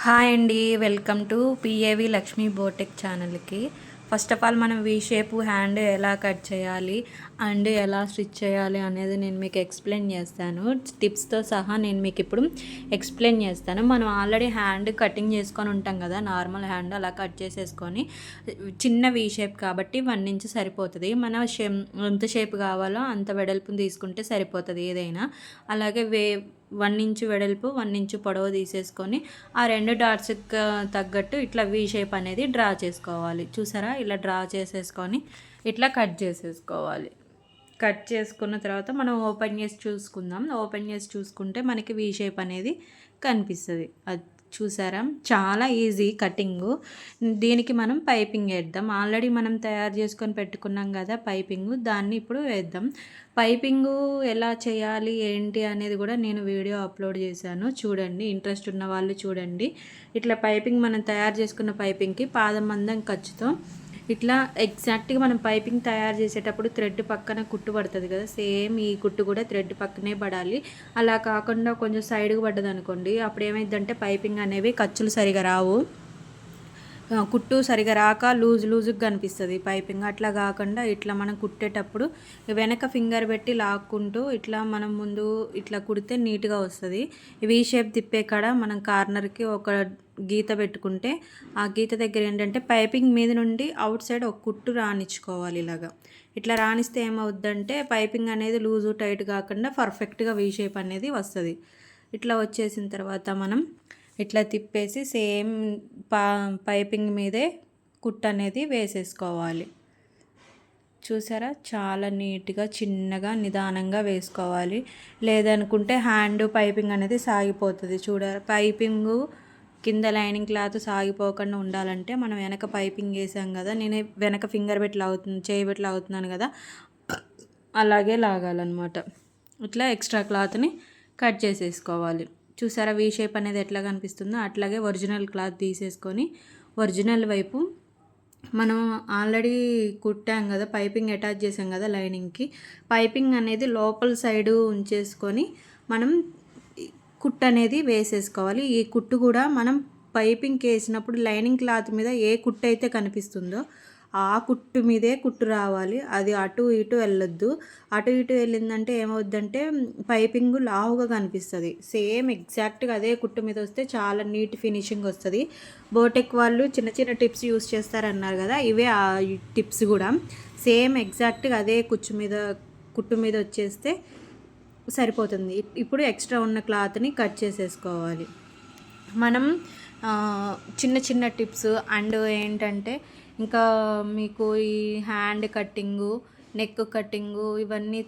Hi అండి, welcome to పిఏవి Lakshmi బోటెక్ ఛానల్కి. First of all మనం వీ షేప్ హ్యాండ్ ఎలా కట్ చేయాలి అండ్ ఎలా స్టిచ్ చేయాలి అనేది నేను మీకు ఎక్స్ప్లెయిన్ చేస్తాను. టిప్స్తో సహా నేను మీకు ఇప్పుడు ఎక్స్ప్లెయిన్ చేస్తాను. మనం ఆల్రెడీ హ్యాండ్ కటింగ్ చేసుకొని ఉంటాం కదా, నార్మల్ హ్యాండ్ అలా కట్ చేసేసుకొని చిన్న వీ షేప్ కాబట్టి 1 ఇంచ్ సరిపోతుంది. మన ఎంత షేప్ కావాలో అంత వెడల్పుని తీసుకుంటే సరిపోతుంది ఏదైనా. అలాగే 1 ఇంచ్ వెడల్పు 1 ఇంచ్ పొడవు తీసేసుకొని ఆ 2 డాట్స్కి తగ్గట్టు ఇట్లా వీ షేప్ అనేది డ్రా చేసుకోవాలి. చూసారా, ఇలా డ్రా చేసేసుకొని ఇట్లా కట్ చేసేసుకోవాలి. కట్ చేసుకున్న తర్వాత మనం ఓపెన్ చేసి చూసుకుందాం. ఓపెన్ చేసి చూసుకుంటే మనకి వీ షేప్ అనేది కనిపిస్తుంది. అది చూసారా, చాలా ఈజీ కటింగు. దీనికి మనం పైపింగ్ వేద్దాం. ఆల్రెడీ మనం తయారు చేసుకొని పెట్టుకున్నాం కదా పైపింగు, దాన్ని ఇప్పుడు వేద్దాం. పైపింగు ఎలా చేయాలి ఏంటి అనేది కూడా నేను వీడియో అప్లోడ్ చేశాను, చూడండి. ఇంట్రెస్ట్ ఉన్న వాళ్ళు చూడండి. ఇట్లా పైపింగ్ మనం తయారు చేసుకున్న పైపింగ్కి పాదం మందం ఖర్చుతో ఇట్లా ఎగ్జాక్ట్గా మనం పైపింగ్ తయారు చేసేటప్పుడు థ్రెడ్ పక్కన కుట్టు పడుతుంది కదా, సేమ్ ఈ కుట్టు కూడా థ్రెడ్ పక్కనే పడాలి. అలా కాకుండా కొంచెం సైడ్కి పడ్డది అనుకోండి, అప్పుడు ఏమైందంటే పైపింగ్ అనేవి ఖర్చులు సరిగా రావు, కుట్టు సరిగా రాక లూజ్గా కనిపిస్తుంది పైపింగ్. అట్లా కాకుండా ఇట్లా మనం కుట్టేటప్పుడు వెనక ఫింగర్ పెట్టి లాక్కుంటూ ఇట్లా మనం ముందు ఇట్లా కుడితే నీట్గా వస్తుంది. వీ షేప్ తిప్పే కాడ మనం కార్నర్కి ఒక గీత పెట్టుకుంటే ఆ గీత దగ్గర ఏంటంటే పైపింగ్ మీద నుండి అవుట్ సైడ్ ఒక కుట్టు రానిచ్చుకోవాలి. ఇలాగా ఇట్లా రానిస్తే ఏమవుద్దంటే పైపింగ్ అనేది లూజు టైట్ కాకుండా పర్ఫెక్ట్గా వీ షేప్ అనేది వస్తుంది. ఇట్లా వచ్చేసిన తర్వాత మనం ఇట్లా తిప్పేసి సేమ్ పైపింగ్ మీదే కుట్టు అనేది వేసేసుకోవాలి. చూసారా, చాలా నీట్గా చిన్నగా నిదానంగా వేసుకోవాలి. లేదనుకుంటే హ్యాండ్ పైపింగ్ అనేది సాగిపోతుంది. పైపింగు కింద లైనింగ్ క్లాత్ సాగిపోకుండా ఉండాలంటే మనం వెనక పైపింగ్ వేసాం కదా, నేను వెనక ఫింగర్ పెట్టి లాగుతుంది, చేయి పెట్టి లాగుతున్నాను కదా, అలాగే లాగాలన్నమాట. ఇట్లా ఎక్స్ట్రా క్లాత్ని కట్ చేసేసుకోవాలి. చూసారా వీ షేప్ అనేది ఎట్లా కనిపిస్తుందో, అట్లాగే ఒరిజినల్ క్లాత్ తీసేసుకొని ఒరిజినల్ వైపు మనం ఆల్రెడీ కుట్టాం కదా, పైపింగ్ అటాచ్ చేసాం కదా లైనింగ్కి, పైపింగ్ అనేది లోపల సైడు ఉంచేసుకొని మనం కుట్టు అనేది వేసేసుకోవాలి. ఈ కుట్టు కూడా మనం పైపింగ్కి వేసినప్పుడు లైనింగ్ క్లాత్ మీద ఏ కుట్టు అయితే కనిపిస్తుందో ఆ కుట్టు మీదే కుట్టు రావాలి. అది అటు ఇటు వెళ్ళొద్దు. అటు ఇటు వెళ్ళిందంటే ఏమవుద్దంటే పైపింగ్ లావుగా కనిపిస్తుంది. సేమ్ ఎగ్జాక్ట్గా అదే కుట్టు మీద వస్తే చాలా నీట్ ఫినిషింగ్ వస్తుంది. బోటెక్ వాళ్ళు చిన్న చిన్న టిప్స్ యూస్ చేస్తారన్నారు కదా, ఇవే ఆ టిప్స్ కూడా సేమ్ ఎగ్జాక్ట్గా అదే కుట్టు మీద వచ్చేస్తే సరిపోతుంది. ఇప్పుడు ఎక్స్ట్రా ఉన్న క్లాత్ని కట్ చేసేసుకోవాలి. మనం చిన్న చిన్న టిప్స్ అండ్ ఏంటంటే ఇంకా మీకు ఈ హ్యాండ్ కట్టింగు, నెక్ కట్టింగు ఇవన్నీ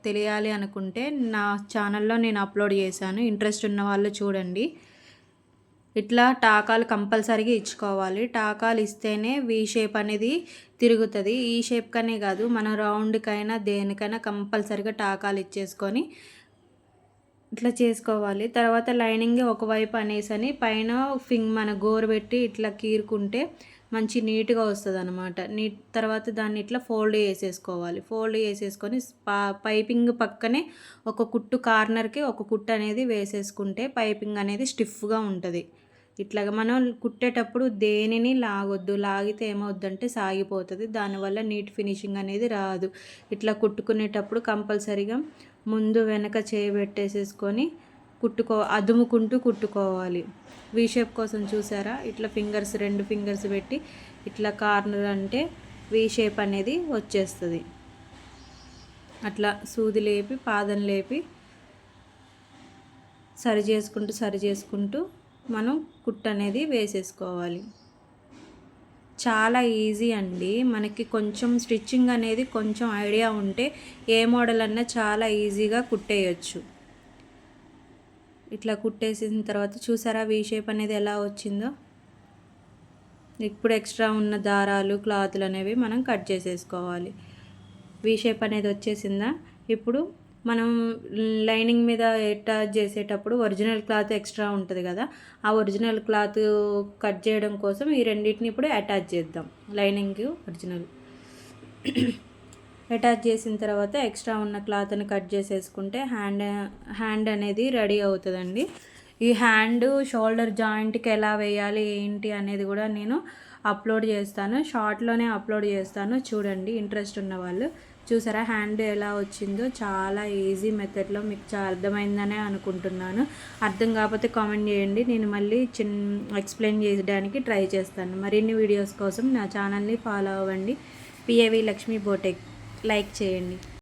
తెలియాలి అనుకుంటే నా ఛానల్లో నేను అప్లోడ్ చేశాను. ఇంట్రెస్ట్ ఉన్న వాళ్ళు చూడండి. ఇట్లా టాకాలు కంపల్సరీగా ఇచ్చుకోవాలి. టాకాలు ఇస్తేనే వీ షేప్ అనేది తిరుగుతుంది. ఈ షేప్కనే కాదు, మన రౌండ్కైనా దేనికైనా కంపల్సరీగా టాకాలు ఇచ్చేసుకొని ఇట్లా చేసుకోవాలి. తర్వాత లైనింగ్ ఒకవైపు అనేసని పైన మన గోరు పెట్టి ఇట్లా కీరుకుంటే మంచి నీట్గా వస్తుంది అనమాట. తర్వాత దాన్ని ఇట్లా ఫోల్డ్ చేసేసుకోవాలి. ఫోల్డ్ చేసేసుకొని పైపింగ్ పక్కనే ఒక కుట్టు కార్నర్కి ఒక కుట్టు అనేది వేసేసుకుంటే పైపింగ్ అనేది స్టిఫ్గా ఉంటుంది. ఇట్లాగా మనం కుట్టేటప్పుడు దేనిని లాగొద్దు, లాగితే ఏమవుద్దంటే సాగిపోతుంది, దానివల్ల నీట్ ఫినిషింగ్ అనేది రాదు. ఇట్లా కుట్టుకునేటప్పుడు కంపల్సరీగా ముందు వెనక చేయబెట్టేసేసుకొని అదుముకుంటూ కుట్టుకోవాలి. వీ షేప్ కోసం చూసారా, ఇట్లా 2 ఫింగర్స్ పెట్టి ఇట్లా కార్నర్ అంటే వీ షేప్ అనేది వచ్చేస్తుంది. అట్లా సూది లేపి పాదం లేపి సరి చేసుకుంటూ మనం కుట్టు అనేది వేసేసుకోవాలి. చాలా ఈజీ అండి. మనకి కొంచెం స్టిచ్చింగ్ అనేది కొంచెం ఐడియా ఉంటే ఏ మోడల్ అన్నా చాలా ఈజీగా కుట్టేయచ్చు. ఇట్లా కుట్టేసిన తర్వాత చూసారా వీ షేప్ అనేది ఎలా వచ్చిందో. ఇప్పుడు ఎక్స్ట్రా ఉన్న దారాలు క్లాతులు అనేవి మనం కట్ చేసేసుకోవాలి. వీ షేప్ అనేది వచ్చేసిందా. ఇప్పుడు మనం లైనింగ్ మీద అటాచ్ చేసేటప్పుడు ఒరిజినల్ క్లాత్ ఎక్స్ట్రా ఉంటుంది కదా, ఆ ఒరిజినల్ క్లాత్ కట్ చేయడం కోసం ఈ రెండింటిని ఇప్పుడు అటాచ్ చేద్దాం. లైనింగ్ ఒరిజినల్ అటాచ్ చేసిన తర్వాత ఎక్స్ట్రా ఉన్న క్లాత్ని కట్ చేసేసుకుంటే హ్యాండ్ అనేది రెడీ అవుతుందండి. ఈ హ్యాండ్ షోల్డర్ జాయింట్కి ఎలా వేయాలి ఏంటి అనేది కూడా నేను అప్లోడ్ చేస్తాను, షార్ట్లోనే అప్లోడ్ చేస్తాను. చూడండి ఇంట్రెస్ట్ ఉన్న వాళ్ళు. చూసారా హ్యాండ్ ఎలా వచ్చిందో, చాలా ఈజీ మెథడ్లో మీకు అర్థమైందనే అనుకుంటున్నాను. అర్థం కాకపోతే కామెంట్ చేయండి, నేను మళ్ళీ ఎక్స్ప్లెయిన్ చేయడానికి ట్రై చేస్తాను. మరిన్ని వీడియోస్ కోసం నా ఛానల్ని ఫాలో అవ్వండి. పిఏవి లక్ష్మీ బోటెక్ లైక్ చేయండి.